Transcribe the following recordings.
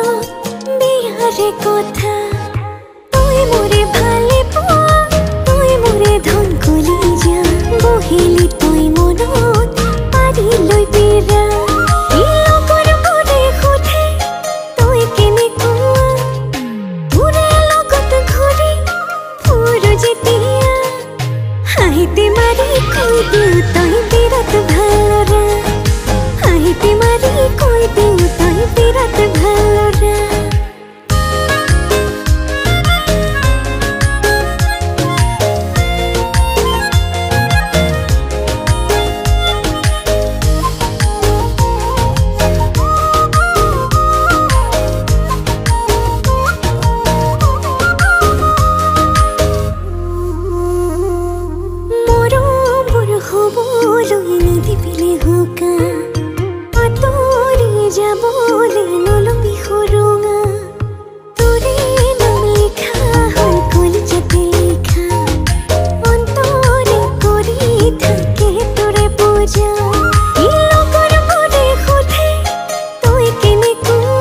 বিয়াৰে কথা তুই মোৰে ভালে পোৱা তুই মোৰে ধন কলি যা বহিলি তুই মনত পাৰি লৈ বিৰা ইলকৰ মোৰে খুধে তুই কেনেকুৱা তোৰে লগত ঘূৰি ফুৰো যেতিয়া হাঁহিতে মাৰি কৈ দিওঁ তই বিৰাট ভালৰা হাঁহিতে মাৰি কৈ দিওঁ তই বিৰাট ভালৰা যাবলে নলবি সৰুঙা তোৰে নাম লিখা হ'ল কলিজাতে লিখা অন্তৰে কৰি থাকে তোৰে পূজা ইলকৰ মোৰে সোধে তই কেনেকুৱা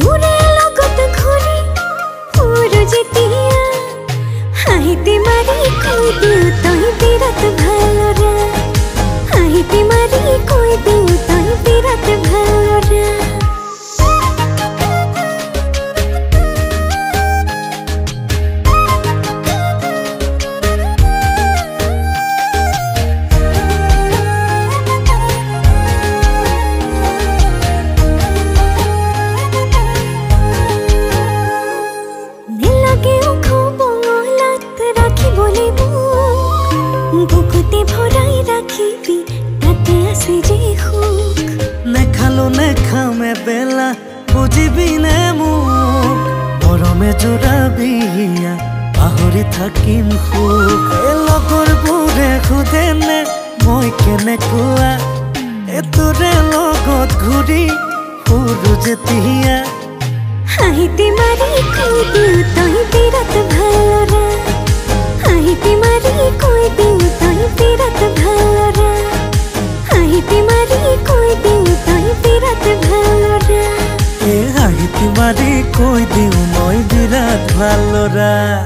তোৰে লগত ঘূৰি ফুৰো যেতিয়া হাঁহিতে মাৰি কৈ দিওঁ তই বিৰাট ভালৰা হাঁহিতে মাৰি কৈ দিওঁ তই বিৰাট ভালৰা নেলাগেও খবঙলাত ৰাখিবলৈ বুকুতে ভৰাই ৰাখিবি তাতে আছে যে সুখ নেখালো নেখামে বেলা বুঝিবি নে মোক মৰমে জোৰাবি পাহৰি থাকিম সুখ লগৰ বোৰে সোধে নে মই কেনেকুৱা তোৰে লগত ঘূৰি ফুৰো যেতিয়া হাঁহিতে মাৰি কৈ দিওঁ তই বিৰাট ভালৰা হাঁহিতে মাৰি কৈ দিওঁ তই বিৰাট ভালৰা হাঁহিতে মাৰি কৈ দিওঁ তই বিৰাট ভালৰা হাঁহিতে মাৰি কৈ দিওঁ মই বিৰাট ভালৰা।